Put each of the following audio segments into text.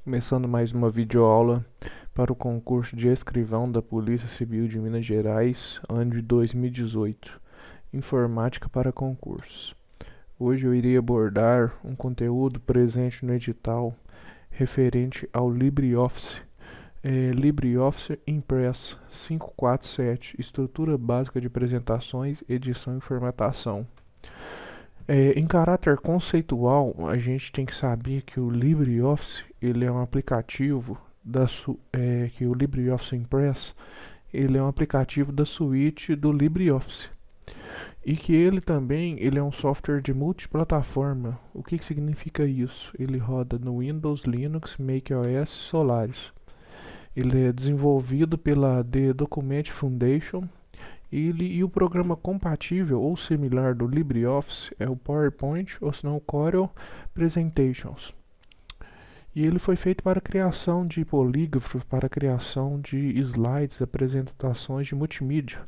Começando mais uma videoaula para o concurso de escrivão da Polícia Civil de Minas Gerais, ano de 2018, Informática para concursos. Hoje eu irei abordar um conteúdo presente no edital referente ao LibreOffice. LibreOffice Impress 547, Estrutura Básica de Apresentações, Edição e Formatação. Em caráter conceitual, a gente tem que saber que o LibreOffice ele é um aplicativo que o LibreOffice Impress ele é um aplicativo da suíte do LibreOffice e que ele é um software de multiplataforma. O que significa isso? Ele roda no Windows, Linux, macOS, Solaris. Ele é desenvolvido pela The Document Foundation. E o programa compatível ou similar do LibreOffice é o PowerPoint ou senão o Corel Presentations. E ele foi feito para a criação de polígrafos, para a criação de slides, apresentações de multimídia.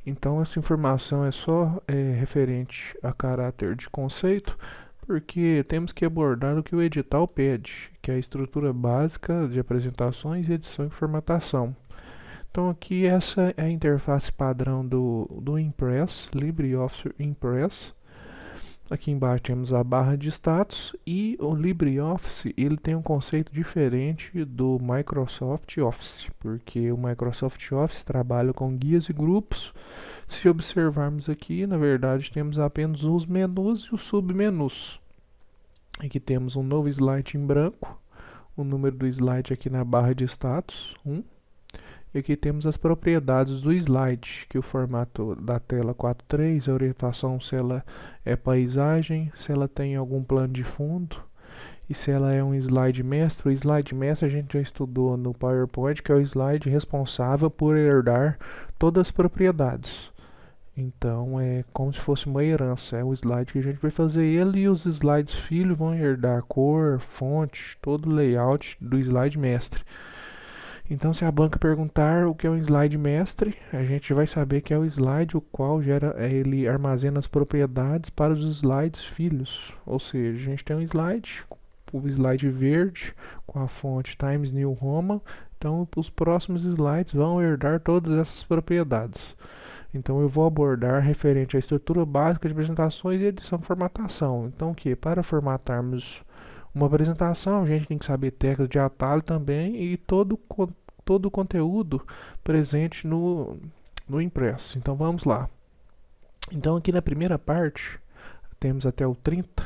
Então essa informação é só referente a caráter de conceito, porque temos que abordar o que o edital pede, que é a estrutura básica de apresentações, edição e formatação. Então aqui essa é a interface padrão do Impress, LibreOffice Impress. Aqui embaixo temos a barra de status e o LibreOffice ele tem um conceito diferente do Microsoft Office, porque o Microsoft Office trabalha com guias e grupos. Se observarmos aqui, na verdade temos apenas os menus e os submenus. Aqui temos um novo slide em branco, o número do slide aqui na barra de status, 1. E aqui temos as propriedades do slide, que o formato da tela 4:3, a orientação se ela é paisagem, se ela tem algum plano de fundo e se ela é um slide mestre. O slide mestre a gente já estudou no PowerPoint, que é o slide responsável por herdar todas as propriedades. Então é como se fosse uma herança, é o slide que a gente vai fazer ele e os slides filho vão herdar cor, fonte, todo o layout do slide mestre. Então, se a banca perguntar o que é um slide mestre, a gente vai saber que é o slide o qual ele armazena as propriedades para os slides filhos. Ou seja, a gente tem um slide, o slide verde com a fonte Times New Roman. Então, os próximos slides vão herdar todas essas propriedades. Então, eu vou abordar referente à estrutura básica de apresentações e edição e formatação. Então, para formatarmos uma apresentação, a gente tem que saber teclas de atalho também e todo o conteúdo presente no Impress. Então vamos lá. Então aqui na primeira parte, temos até o 30.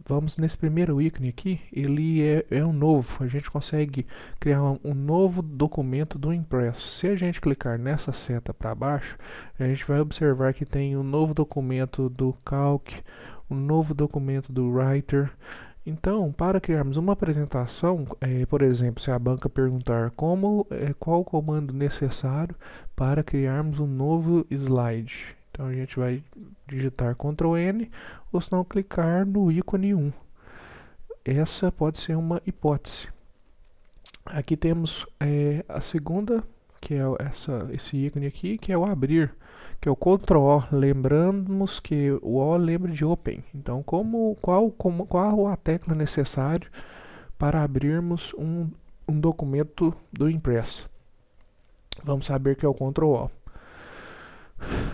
Vamos nesse primeiro ícone aqui, ele é um novo. A gente consegue criar um novo documento do Impress. Se a gente clicar nessa seta para baixo, a gente vai observar que tem um novo documento do Calc, um novo documento do Writer. Então, para criarmos uma apresentação, por exemplo, se a banca perguntar qual o comando necessário para criarmos um novo slide. Então, a gente vai digitar Ctrl N ou se não clicar no ícone 1. Essa pode ser uma hipótese. Aqui temos a segunda, que é esse ícone aqui, que é o abrir, que é o Ctrl O. Lembramos que o O lembra de Open. Então, qual a tecla necessária para abrirmos um documento do Impress? Vamos saber que é o Ctrl O.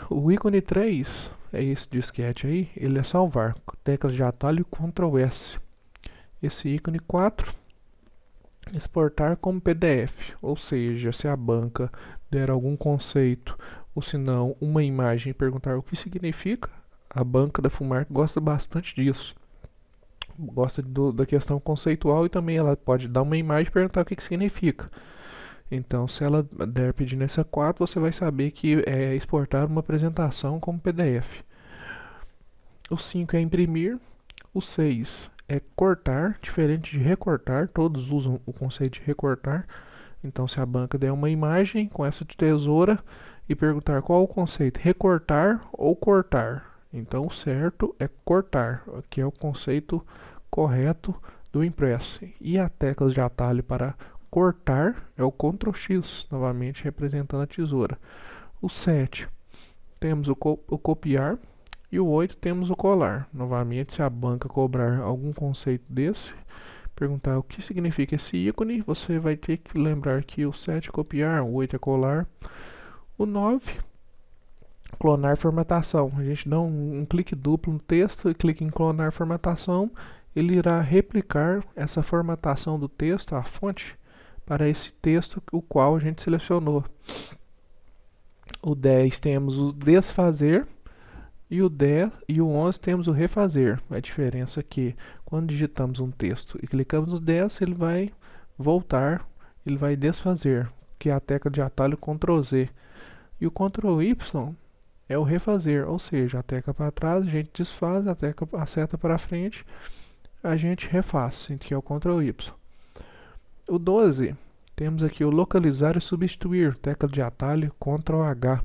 O ícone 3 é esse disquete aí, ele é salvar. Teclas de atalho Ctrl S. Esse ícone 4, exportar como PDF, ou seja, se a banca der algum conceito ou se não uma imagem e perguntar o que significa, a banca da FUMARC gosta bastante disso. Gosta da questão conceitual e também ela pode dar uma imagem e perguntar o que significa. Então, se ela der pedindo essa 4, você vai saber que é exportar uma apresentação como PDF. O 5 é imprimir. O 6 é cortar, diferente de recortar, todos usam o conceito de recortar. Então, se a banca der uma imagem com essa de tesoura e perguntar qual o conceito, recortar ou cortar. Então, o certo é cortar, que é o conceito correto do Impress. E a tecla de atalho para cortar é o Ctrl X, novamente representando a tesoura. O 7 temos o copiar e o 8 temos o colar. Novamente, se a banca cobrar algum conceito desse, perguntar o que significa esse ícone, você vai ter que lembrar que o 7 é copiar, o 8 é colar, o 9 clonar formatação. A gente dá um clique duplo no texto e clica em clonar formatação, ele irá replicar essa formatação do texto, a fonte, para esse texto o qual a gente selecionou. O 10 temos o desfazer e o 10 e o 11 temos o refazer. A diferença é que quando digitamos um texto e clicamos no 10, ele vai voltar, ele vai desfazer, que é a tecla de atalho Ctrl Z. E o Ctrl Y é o refazer, ou seja, a tecla para trás a gente desfaz, a seta para frente a gente refaz, que é o Ctrl Y. O 12, temos aqui o localizar e substituir, tecla de atalho Ctrl H.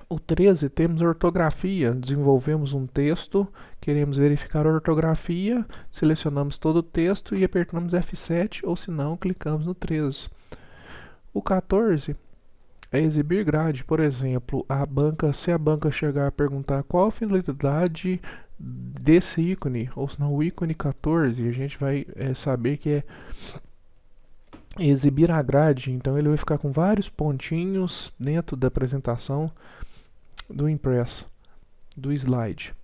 O 13, temos ortografia, desenvolvemos um texto, queremos verificar a ortografia, selecionamos todo o texto e apertamos F7, ou se não, clicamos no 13. O 14 é exibir grade, por exemplo, se a banca chegar a perguntar qual a finalidade desse ícone, ou se não o ícone 14, a gente vai saber que é exibir a grade, então ele vai ficar com vários pontinhos dentro da apresentação do impresso, do slide.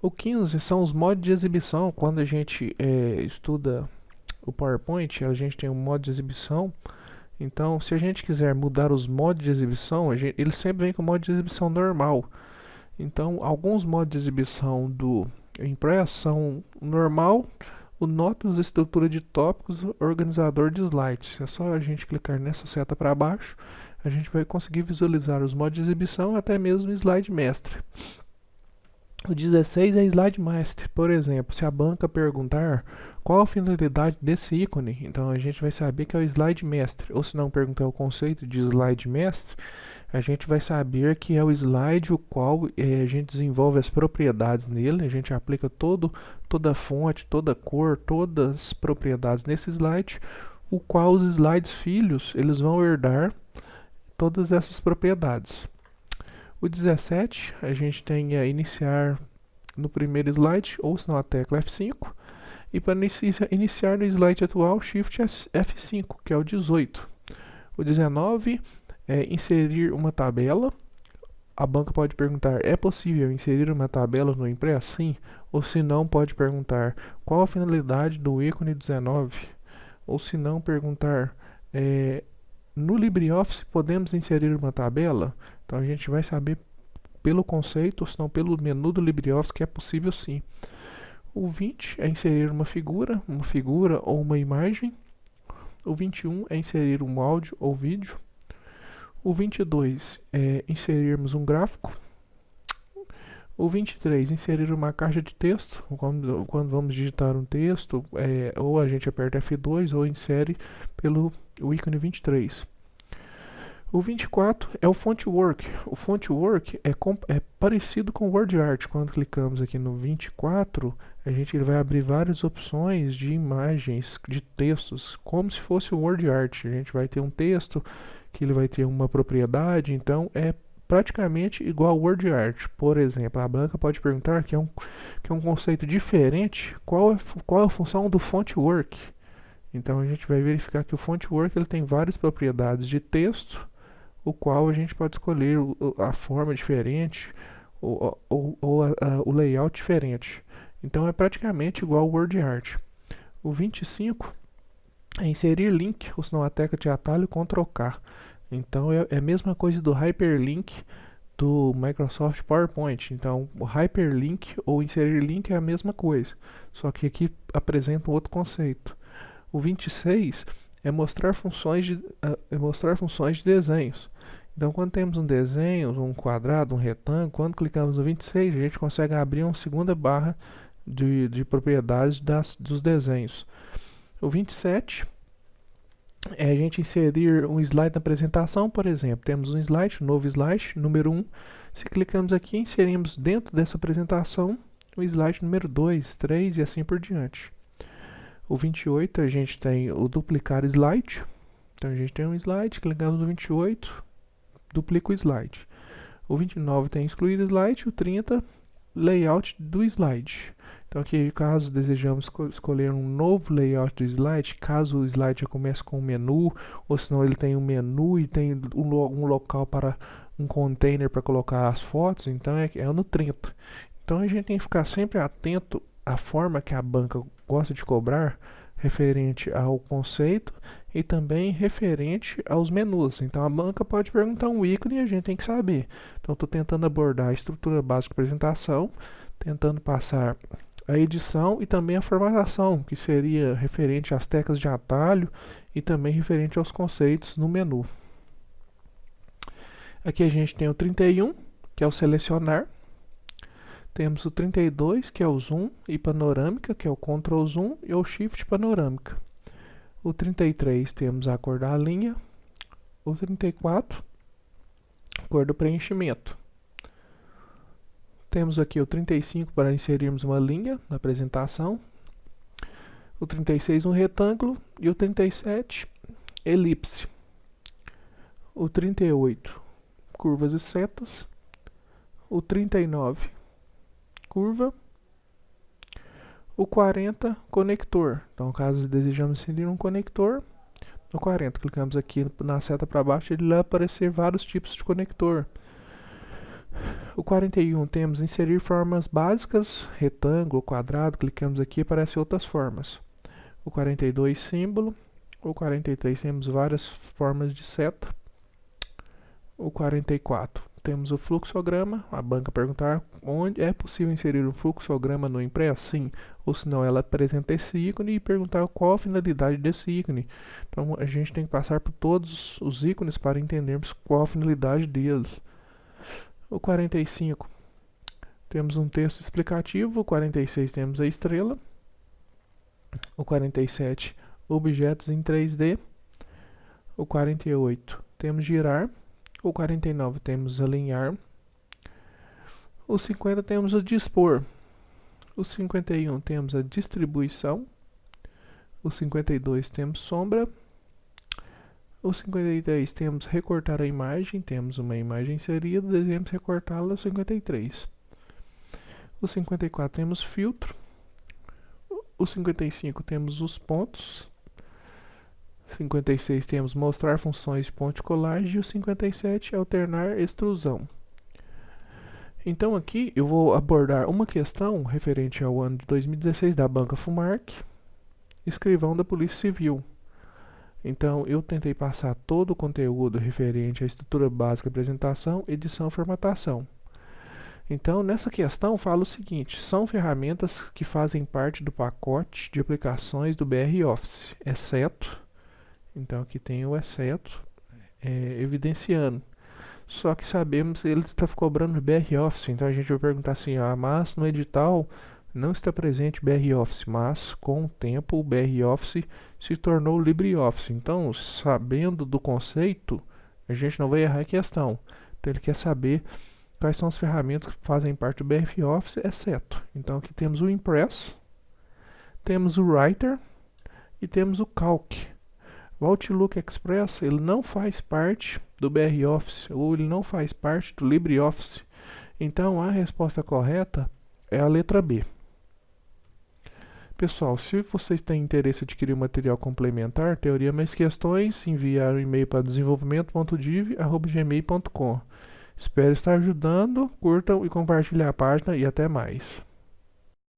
O 15 são os modos de exibição. Quando a gente estuda o PowerPoint, a gente tem um modo de exibição. Então, se a gente quiser mudar os modos de exibição, ele sempre vem com o modo de exibição normal. Então, alguns modos de exibição do impresso são normal, o notas, estrutura de tópicos, organizador de slides. É só a gente clicar nessa seta para baixo, a gente vai conseguir visualizar os modos de exibição, até mesmo o slide mestre. O 16 é slide master. Por exemplo, se a banca perguntar qual a finalidade desse ícone, então a gente vai saber que é o slide mestre. Ou se não perguntar o conceito de slide mestre, a gente vai saber que é o slide o qual a gente desenvolve as propriedades nele. A gente aplica toda a fonte, toda a cor, todas as propriedades nesse slide, o qual os slides filhos eles vão herdar todas essas propriedades. O 17, a gente tem a iniciar no primeiro slide, ou se não a tecla F5. E para iniciar no slide atual, Shift F5, que é o 18. O 19 é inserir uma tabela. A banca pode perguntar, é possível inserir uma tabela no impresso? Sim. Ou se não, pode perguntar, qual a finalidade do ícone 19? Ou se não, perguntar, no LibreOffice podemos inserir uma tabela? Então a gente vai saber pelo conceito, ou se não pelo menu do LibreOffice, que é possível sim. O 20 é inserir uma figura ou uma imagem. O 21 é inserir um áudio ou vídeo. O 22 é inserirmos um gráfico. O 23, inserir uma caixa de texto. Quando vamos digitar um texto, ou a gente aperta F2 ou insere pelo ícone 23. O 24 é o Font Work. O Font Work é parecido com o WordArt. Quando clicamos aqui no 24, ele vai abrir várias opções de imagens, de textos, como se fosse o WordArt. A gente vai ter um texto que ele vai ter uma propriedade, então é praticamente igual ao WordArt. Por exemplo, a banca pode perguntar que é um conceito diferente, qual é a função do Font Work. Então a gente vai verificar que o Font Work ele tem várias propriedades de texto, o qual a gente pode escolher a forma diferente ou o layout diferente. Então é praticamente igual ao WordArt. O 25 é inserir link, ou senão a tecla de atalho Ctrl K. Então é a mesma coisa do hyperlink do Microsoft PowerPoint. Então o hyperlink ou inserir link é a mesma coisa, só que aqui apresenta um outro conceito. O 26 é mostrar funções de desenhos. Então quando temos um desenho, um quadrado, um retângulo, quando clicamos no 26 a gente consegue abrir uma segunda barra de propriedades dos desenhos. O 27 é a gente inserir um slide na apresentação, por exemplo. Temos um slide, um novo slide, número 1. Se clicamos aqui, inserimos dentro dessa apresentação o slide número 2, 3 e assim por diante. O 28 a gente tem o duplicar slide. Então a gente tem um slide, clicamos no 28, duplica o slide. O 29 tem excluir slide, o 30 layout do slide. Então aqui, caso desejamos escolher um novo layout do slide, caso o slide já comece com um menu, ou senão ele tem um menu e tem um local para um container para colocar as fotos, então é no 30. Então a gente tem que ficar sempre atento à forma que a banca gosta de cobrar, referente ao conceito e também referente aos menus. Então a banca pode perguntar um ícone e a gente tem que saber. Então estou tentando abordar a estrutura básica de apresentação, tentando passar a edição e também a formatação, que seria referente às teclas de atalho e também referente aos conceitos no menu. Aqui a gente tem o 31, que é o selecionar. Temos o 32, que é o zoom, e panorâmica, que é o Ctrl Zoom, e o Shift panorâmica. O 33 temos a cor da linha. O 34, cor do preenchimento. Temos aqui o 35 para inserirmos uma linha na apresentação. O 36, um retângulo. E o 37, elipse. O 38, curvas e setas. O 39, curva. O 40, conector. Então, caso desejamos inserir um conector, no 40 clicamos aqui na seta para baixo, ele vai aparecer vários tipos de conector. O 41 temos inserir formas básicas, retângulo, quadrado, clicamos aqui e aparecem outras formas. O 42, símbolo. O 43 temos várias formas de seta. O 44 temos o fluxograma, a banca perguntar onde é possível inserir um fluxograma no impresso, sim, ou senão ela apresenta esse ícone e perguntar qual a finalidade desse ícone. Então a gente tem que passar por todos os ícones para entendermos qual a finalidade deles. O 45 temos um texto explicativo, o 46 temos a estrela, o 47 objetos em 3D, o 48 temos girar, o 49 temos alinhar, o 50 temos o dispor, o 51 temos a distribuição, o 52 temos sombra, o 53 temos recortar a imagem, temos uma imagem inserida, desejamos recortá-la. O 53. O 54 temos filtro, o 55 temos os pontos, 56 temos mostrar funções de ponto de colagem e o 57 alternar extrusão. Então aqui eu vou abordar uma questão referente ao ano de 2016 da banca FUMARC, escrivão da Polícia Civil. Então eu tentei passar todo o conteúdo referente à estrutura básica, apresentação, edição e formatação. Então nessa questão fala o seguinte: são ferramentas que fazem parte do pacote de aplicações do BR Office, exceto, então aqui tem o exceto, evidenciando. Só que sabemos que ele está cobrando BR Office, então a gente vai perguntar assim, mas no edital não está presente BR Office, mas com o tempo o BR Office se tornou LibreOffice. Então, sabendo do conceito, a gente não vai errar a questão. Então ele quer saber quais são as ferramentas que fazem parte do BR Office, exceto. Então aqui temos o Impress, temos o Writer e temos o Calc. O Outlook Express ele não faz parte do BR Office ou ele não faz parte do LibreOffice. Então a resposta correta é a letra B. Pessoal, se vocês têm interesse em adquirir material complementar, teoria mais questões, enviar um e-mail para desenvolvimento.div@gmail.com. Espero estar ajudando, curtam e compartilhem a página e até mais.